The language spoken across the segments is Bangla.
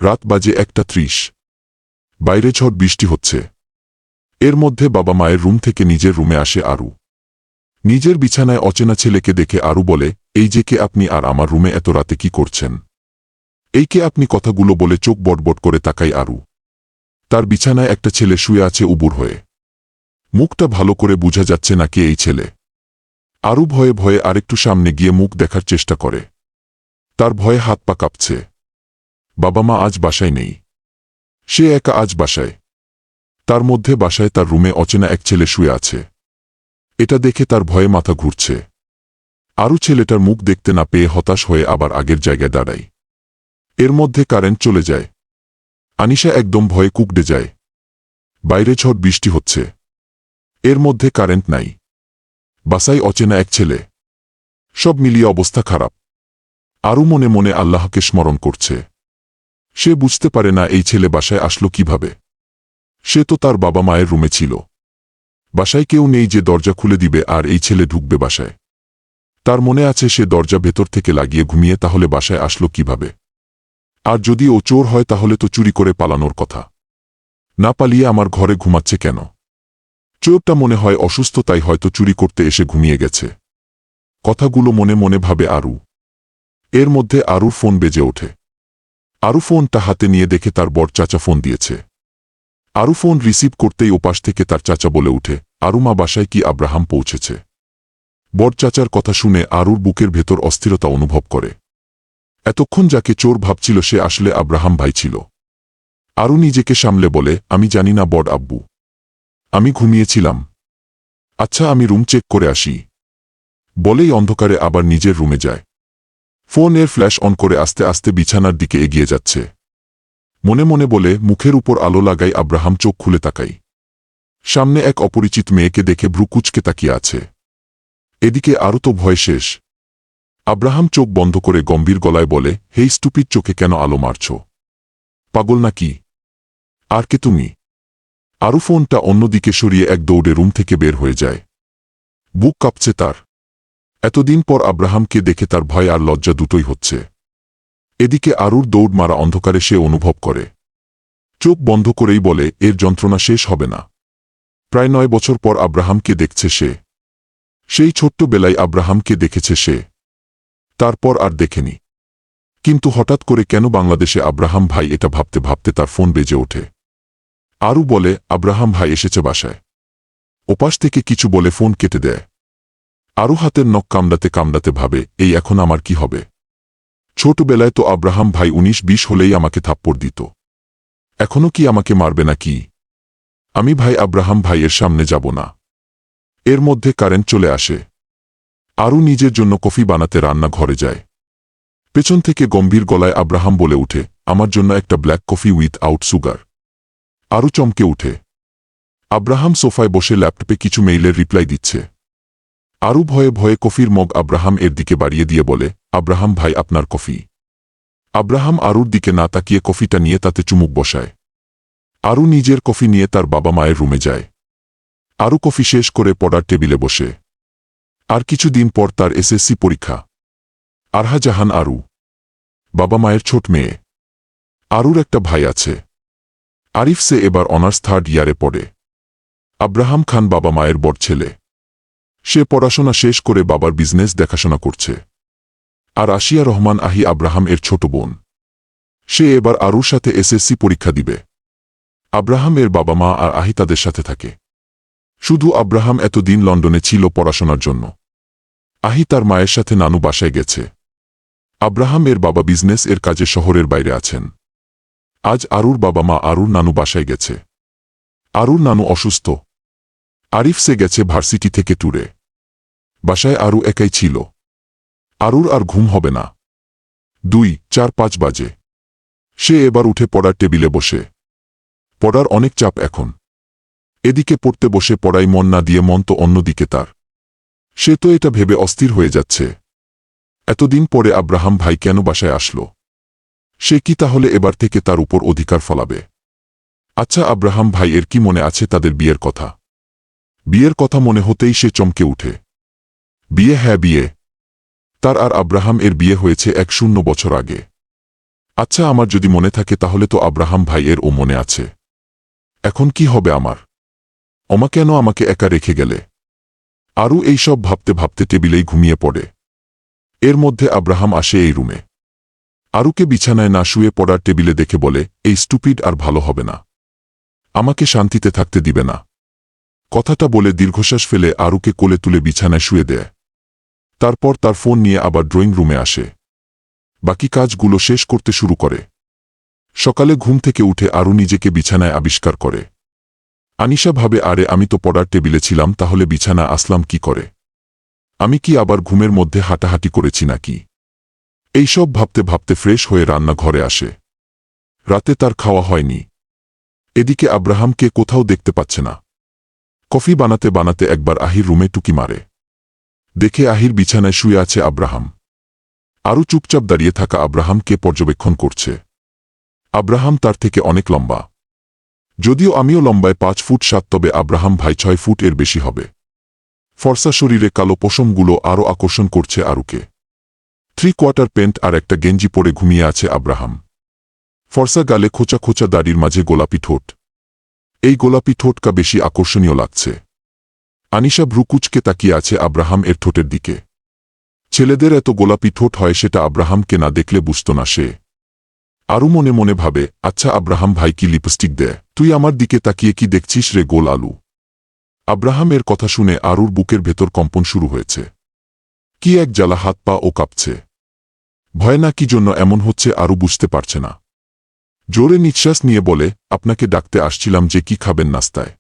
রাত বাজে 1:30। বাইরে ঝড় বৃষ্টি হচ্ছে। এর মধ্যে বাবা মায়ের রুম থেকে নিজের রুমে আসে আরু। নিজের বিছানায় অচেনা ছেলেকে দেখে আরু বলে, এই যে কে আপনি আর আমার রুমে এত রাতে কি করছেন? এই কে আপনি? কথাগুলো বলে চোখ বটবট করে তাকাই আরু। তার বিছানায় একটা ছেলে শুয়ে আছে উবুর হয়ে। মুখটা ভালো করে বোঝা যাচ্ছে না কে এই ছেলে। আরু ভয়ে ভয়ে আরেকটু সামনে গিয়ে মুখ দেখার চেষ্টা করে। তার ভয়ে হাত পা কাঁপছে। বাবা মা আজ বাসায় নেই। সে একা আজ বাসায়। তার মধ্যে বাসায় তার রুমে অচেনা এক ছেলে শুয়ে আছে। এটা দেখে তার ভয়ে মাথা ঘুরছে। আরু ছেলেটার মুখ দেখতে না পেয়ে হতাশ হয়ে আবার আগের জায়গায় দাঁড়ায়। এর মধ্যে কারেন্ট চলে যায়। আনিশা একদম ভয়ে কুঁকড়ে যায়। বাইরে ঝড় বৃষ্টি হচ্ছে। এর মধ্যে কারেন্ট নাই। বাসায় অচেনা এক ছেলে। সব মিলিয়ে অবস্থা খারাপ। আরু মনে মনে আল্লাহকে স্মরণ করছে। সে বুঝতে পারে না এই ছেলে বাসায় আসলো কিভাবে। সে তো তার বাবা মায়ের রুমে ছিল। বাসায় কেউ নেই যে দরজা খুলে দিবে আর এই ছেলে ঢুকবে বাসায়। তার মনে আছে সে দরজা ভেতর থেকে লাগিয়ে ঘুমিয়ে, তাহলে বাসায় আসলো কিভাবে? আর যদি ও চোর হয় তাহলে তো চুরি করে পালানোর কথা। না পালিয়ে আমার ঘরে ঘুমাচ্ছে কেন? চোরটা মনে হয় অসুস্থ, তাই হয়তো চুরি করতে এসে ঘুমিয়ে গেছে। কথাগুলো মনে মনে ভাবে আরু। এর মধ্যে আরুর ফোন বেজে ওঠে। আরু ফোনটা হাতে নিয়ে দেখে তার বড় চাচা ফোন দিয়েছে। আরু ফোন রিসিভ করতেই ওপাশ থেকে তার চাচা বলে উঠে, আরু মা বাসায় কি আব্রাহাম পৌঁছেছে? বড় চাচার কথা শুনে আরুর বুকের ভেতর অস্থিরতা অনুভব করে। এতক্ষণ যাকে চোর ভাবছিল সে আসলে আব্রাহাম ভাই ছিল। আরু নিজেকে সামলে বলে, আমি জানি না বড় আব্বু। আমি ঘুমিয়েছিলাম। আচ্ছা আমি রুম চেক করে আসি। বলেই অন্ধকারে আবার নিজের রুমে যায়। ফোনের ফ্ল্যাশ অন করে আস্তে আস্তে বিছানার দিকে এগিয়ে যাচ্ছে। মনে মনে বলে, মুখের উপর আলো লাগাই আব্রাহাম চোখ খুলে তাকাই। সামনে এক অপরিচিত মেয়েকে দেখে ভ্রু কুঁচকে তাকিয়ে আছে। এদিকে আরও তো ভয় শেষ। আব্রাহাম চোখ বন্ধ করে গম্ভীর গলায় বলে, হেই স্টুপিড, চোখে কেন আলো মারছ? পাগল নাকি? আর কে তুমি? আরু ফোনটা অন্যদিকে সরিয়ে এক দৌড়ে রুম থেকে বের হয়ে যায়। বুক কাঁপছে তার। এতদিন পর আব্রাহামকে দেখে তার ভয় আর লজ্জা দুটোই হচ্ছে। এদিকে আরুর দৌড় মারা অন্ধকারে সে অনুভব করে। চোখ বন্ধ করেই বলে, এর যন্ত্রণা শেষ হবে না। প্রায় 9 বছর পর আব্রাহামকে দেখছে সে। সেই ছোট্টবেলায় আব্রাহামকে দেখেছে সে। তারপর আর দেখেনি। কিন্তু হঠাৎ করে কেন বাংলাদেশে আব্রাহাম ভাই? এটা ভাবতে ভাবতে তার ফোন বেজে ওঠে। আরু বলে, আব্রাহাম ভাই এসেছে বাসায়। ওপাশ থেকে কিছু বলে ফোন কেটে দেয়। আরু হাতের নখ কামড়াতে কামড়াতে ভাবে, এই এখন আমার কি হবে? ছোটবেলায় তো আব্রাহাম ভাই 19-20 হলেই আমাকে থাপ্পড় দিত। এখনো কি আমাকে মারবে নাকি? আমি ভাই আব্রাহাম ভাইয়ের সামনে যাব না। এর মধ্যে কারেন্ট চলে আসে। আরু নিজের জন্য কফি বানাতে রান্না ঘরে যায়। পেছন থেকে গম্ভীর গলায় আব্রাহাম বলে উঠে, আমার জন্য একটা black coffee without sugar. Aru চমকে উঠে। আব্রাহাম সোফায় বসে ল্যাপটপে কিছু মেইলের রিপ্লাই দিচ্ছে। আরু ভয়ে ভয়ে কফির মগ আব্রাহাম এর দিকে বাড়িয়ে দিয়ে বলে, আব্রাহাম ভাই আপনার কফি। আব্রাহাম আরুর দিকে না তাকিয়ে কফিটা নিয়ে তাতে চুমুক বসায়। আরু নিজের কফি নিয়ে তার বাবা মায়ের রুমে যায়। আরু কফি শেষ করে পড়ার টেবিলে বসে। আর কিছুদিন পর তার এসএসসি পরীক্ষা। আরহা জাহান আরু। বাবা মায়ের ছোট মেয়ে। আরুর একটা ভাই আছে। আরিফ, সে এবার অনার্স 3rd ইয়ারে পড়ে। আব্রাহাম খান বাবা মায়ের বড় ছেলে। সে পড়াশোনা শেষ করে বাবার বিজনেস দেখাশোনা করছে। আর আসিয়া রহমান আহি আব্রাহাম এর ছোট বোন। সে এবার আরুর সাথে এসএসসি পরীক্ষা দিবে। আব্রাহাম এর বাবা মা আর আহি তাদের সাথে থাকে। শুধু আব্রাহাম এতদিন লন্ডনে ছিল পড়াশোনার জন্য। আহি তার মায়ের সাথে নানু বাসায় গেছে। আব্রাহাম এর বাবা বিজনেস এর কাজে শহরের বাইরে আছেন। আজ আরুর বাবা মা আরুর নানু বাসায় গেছে। আরুর নানু অসুস্থ। আরিফ সে গেছে ভার্সিটি থেকে ট্যুরে। বাসায় আরু একাই ছিল। আরুর আর ঘুম হবে না। 2, 4, 5 বাজে। সে এবার উঠে পড়ার টেবিলে বসে। পড়ার অনেক চাপ এখন। এদিকে পড়তে বসে পড়াই মন না দিয়ে মন তো অন্যদিকে তার। সে তো এটা ভেবে অস্থির হয়ে যাচ্ছে। এতদিন পরে আব্রাহাম ভাই কেন বাসায় আসলো? সে কি তাহলে এবার থেকে তার উপর অধিকার ফলাবে? আচ্ছা, আব্রাহাম ভাই এর কি মনে আছে তাদের বিয়ের কথা? বিয়ের কথা মনে হতেই সে চমকে উঠে। বিয়ে? হ্যাঁ বিয়ে। তার আর আব্রাহাম এর বিয়ে হয়েছে 10 বছর আগে। আচ্ছা, আমার যদি মনে থাকে তাহলে তো আব্রাহাম ভাইয়ের ও মনে আছে। এখন কি হবে আমার? ওমা কেন আমাকে একা রেখে গেলে? আরু এইসব ভাবতে ভাবতে টেবিলেই ঘুমিয়ে পড়ে। এর মধ্যে আব্রাহাম আসে এই রুমে। আরুকে বিছানায় না শুয়ে পড়ার টেবিলে দেখে বলে, এই স্টুপিড আর ভালো হবে না। আমাকে শান্তিতে থাকতে দিবে না। কথাটা বলে দীর্ঘশ্বাস ফেলে আরুকে কোলে তুলে বিছানায় শুয়ে দেয়। তারপর তার ফোন নিয়ে আবার ড্রয়িং রুমে আসে। বাকি কাজগুলো শেষ করতে শুরু করে। সকালে ঘুম থেকে উঠে আরু নিজেকে বিছানায় আবিষ্কার করে। আনিশা ভাবে, আরে আমি তো পড়ার টেবিলে ছিলাম, তাহলে বিছানা আসলাম কি করে? আমি কি আবার ঘুমের মধ্যে হাঁটাহাঁটি করেছি নাকি? এইসব ভাবতে ভাবতে ফ্রেশ হয়ে রান্নাঘরে আসে। রাতে তার খাওয়া হয়নি। এদিকে আব্রাহামকে কোথাও দেখতে পাচ্ছে না। কফি বানাতে বানাতে একবার আহির রুমে টুকি মারে। দেখে আহির বিছানায় শুয়ে আছে আব্রাহাম। আরু চুপচাপ দাঁড়িয়ে থাকা আব্রাহামকে পর্যবেক্ষণ করছে। আব্রাহাম তার থেকে অনেক লম্বা। যদিও আমিও লম্বায় 5 ফুট 7, তবে আব্রাহাম ভাই 6 ফুট এর বেশি হবে। ফর্সা শরীরে কালো পশমগুলো আরও আকর্ষণ করছে আরুকে। 3/4 প্যান্ট আর একটা গেঞ্জি পরে ঘুমিয়ে আছে আব্রাহাম। ফর্সা গালে খোঁচা খোঁচা দাড়ির মাঝে গোলাপি ঠোঁট। এই গোলাপি ঠোঁটটা বেশি আকর্ষণীয় লাগছে। আনিশা ভ্রুকুচকে তাকিয়ে আছে আব্রাহাম এর ঠোঁটের দিকে। ছেলেদের এত গোলাপি ঠোঁট হয় সেটা আব্রাহামকে না দেখলে বুঝত না সে। আরু মনে মনে ভাবে, আচ্ছা আব্রাহাম ভাই কি লিপস্টিক দেয়? তুই আমার দিকে তাকিয়ে কি দেখছিস রে গোল আলু? আব্রাহাম এর কথা শুনে আরুর বুকের ভেতর কম্পন শুরু হয়েছে। কি এক জ্বালা, হাত পা ও কাঁপছে। ভয় না কি জন্য এমন হচ্ছে আরু বুঝতে পারছে না। জোরে নিঃশ্বাস নিয়ে বলে, আপনাকে ডাকতে আসছিলাম যে কি খাবেন নাস্তায়?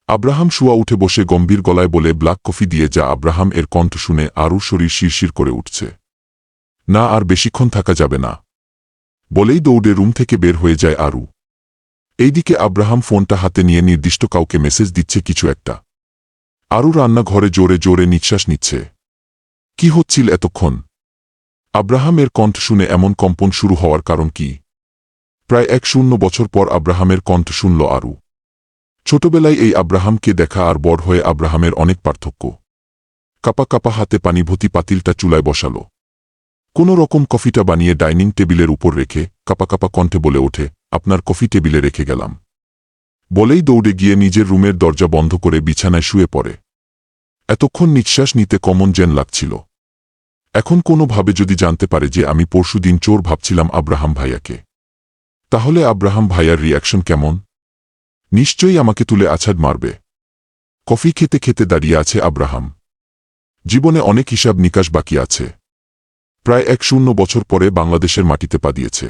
আব্রাহাম শুয়া উঠে বসে গম্ভীর গলায় বলে, ব্ল্যাক কফি দিয়ে যা। আব্রাহাম এর কণ্ঠ শুনে আরুর শরীর শিরশির করে উঠছে। না, আর বেশিক্ষণ থাকা যাবে না বলেই দৌড়ে রুম থেকে বের হয়ে যায় আরু। এইদিকে আব্রাহাম ফোনটা হাতে নিয়ে নির্দিষ্ট কাউকে মেসেজ দিচ্ছে কিছু একটা। আরু রান্নাঘরে জোরে জোরে নিঃশ্বাস নিচ্ছে। কি হচ্ছিল এতক্ষণ? আব্রাহামের কণ্ঠ শুনে এমন কম্পন শুরু হওয়ার কারণ কি? প্রায় 100 বছর পর আব্রাহামের কণ্ঠ শুনল আরু। ছোটবেলায় এই আব্রাহামকে দেখা আর বড় হয়ে আব্রাহামের অনেক পার্থক্য। কাপা কাপা হাতে পানি ভর্তি পাতিলটা চুলায় বসালো। কোনো রকম কফিটা বানিয়ে ডাইনিং টেবিলের উপর রেখে কাপা কাপা কণ্ঠে বলে ওঠে, আপনার কফি টেবিলে রেখে গেলাম। বলেই দৌড়ে গিয়ে নিজের রুমের দরজা বন্ধ করে বিছানায় শুয়ে পড়ে। এতক্ষণ নিঃশ্বাস নিতে কমন যেন লাগছিল। এখন কোনোভাবে যদি জানতে পারে যে আমি পরশুদিন চোর ভাবছিলাম আব্রাহাম ভাইয়াকে, তাহলে আব্রাহাম ভাইয়ার রিয়াকশন কেমন? নিশ্চয়ই আমাকে তুলে আছাড় মারবে। কফি খেতে খেতে দাঁড়িয়ে আছে আব্রাহাম। জীবনে অনেক হিসাব নিকাশ বাকি আছে। প্রায় 100 বছর পরে বাংলাদেশের মাটিতে পা দিয়েছে।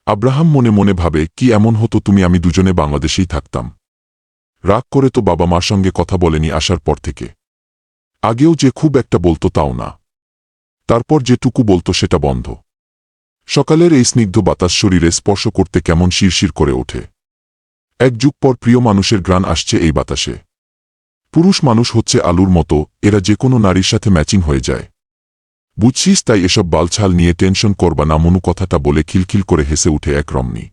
আব্রাহাম মনে মনে ভাবে, কি এমন হতো তুমি আমি দুজনে বাংলাদেশেই থাকতাম। রাগ করে তো বাবা মার সঙ্গে কথা বলেনি আসার পর থেকে। আগেও যে খুব একটা বলতো তাও না। তারপর যেটুকু বলতো সেটা বন্ধ। সকালের এই স্নিগ্ধ বাতাস শরীরে স্পর্শ করতে কেমন শিরশির করে ওঠে। এক যুগ পর প্রিয় মানুষের ঘ্রাণ আসছে এই বাতাসে। পুরুষ মানুষ হচ্ছে আলুর মতো, এরা যে কোনো নারীর সাথে ম্যাচিং হয়ে যায়। বুঝছিস, তাই এসব বালছাল নিয়ে টেনশন করবা না মনু কথাটা বলে খিলখিল করে হেসে উঠে এক রমণী।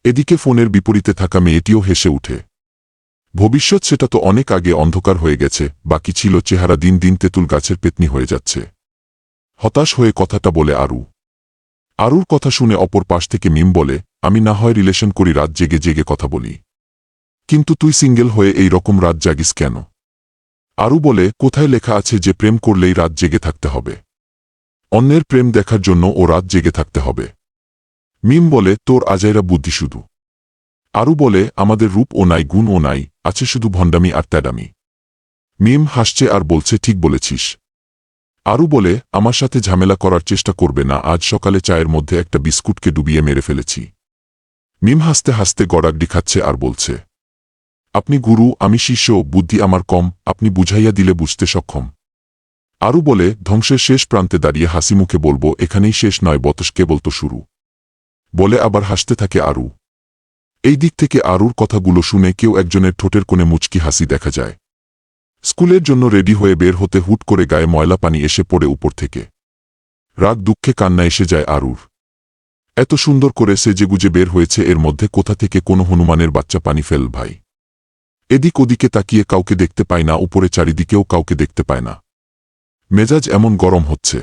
এদিকে ফোনের বিপরীতে থাকা মেয়েটিও হেসে উঠে। ভবিষ্যৎ সেটা তো অনেক আগে অন্ধকার হয়ে গেছে, বাকি ছিল চেহারা দিন দিন তেঁতুল গাছের পেতনি হয়ে যাচ্ছে। হতাশ হয়ে কথাটা বলে আরু। আরুর কথা শুনে অপর পাশ থেকে মিম বলে, আমি না হয় রিলেশন করি, রাত জেগে জেগে কথা বলি, কিন্তু তুই সিঙ্গেল হয়ে এই রকম রাত জাগিস কেন? আরু বলে, কোথায় লেখা আছে যে প্রেম করলেই রাত জেগে থাকতে হবে? অন্যের প্রেম দেখার জন্য ও রাত জেগে থাকতে হবে? মিম বলে, তোর আজাইরা বুদ্ধি শুধু। আরু বলে, আমাদের রূপ ও নাই, গুণ ও নাই, আছে শুধু ভণ্ডামি আর ত্যাডামি। মিম হাসছে আর বলছে, ঠিক বলেছিস। আরু বলে, আমার সাথে ঝামেলা করার চেষ্টা করবে না, আজ সকালে চায়ের মধ্যে একটা বিস্কুটকে ডুবিয়ে মেরে ফেলেছি। মিম হাসতে হাসতে গড়াগড়ি খাচ্ছে আর বলছে, আপনি গুরু, আমি শিষ্য, বুদ্ধি আমার কম, আপনি বুঝাইয়া দিলে বুঝতে সক্ষম। আরু বলে, ধ্বংসের শেষ প্রান্তে দাঁড়িয়ে হাসি মুখে বলবো, এখানেই শেষ নয়, বতস কেবল তো শুরু। বলে আবার হাসতে থাকে আরু। এই দিক থেকে আরুর কথাগুলো শুনে কেউ একজনের ঠোঁটের কোণে মুচকি হাসি দেখা যায়। স্কুলের জন্য রেডি হয়ে বের হতে হুট করে গায়ে ময়লা পানি এসে পড়ে উপর থেকে। রাগ দুঃখে কান্না এসে যায় আরুর। এত সুন্দর করে সেজেগুজে বের হয়েছে, এর মধ্যে কোথা থেকে কোনো হনুমানের বাচ্চা পানি ফেল ভাই। এদিক ওদিকে তাকিয়ে কাউকে দেখতে পায় না, উপরে চারিদিকেও কাউকে দেখতে পায় না। মেজাজ এমন গরম হচ্ছে।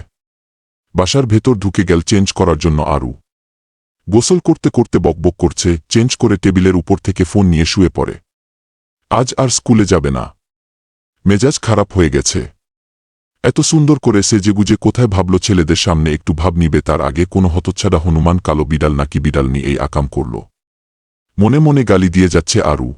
বাসার ভেতর ঢুকে গেল চেঞ্জ করার জন্য আরু। গোসল করতে করতে বকবক করছে, চেঞ্জ করে টেবিলের উপর থেকে ফোন নিয়ে শুয়ে পড়ে। আজ আর স্কুলে যাবে না। মেজাজ খারাপ হয়ে গেছে। এত সুন্দর করে সেজেগুজে কোথায় ভাবল ছেলেদের সামনে একটু ভাব নিবে, তার আগে কোনো হতচ্ছাড়া হনুমান কালো বিড়াল নাকি বিড়ালনি এই আকাম করল। মনে মনে গালি দিয়ে যাচ্ছে আরু।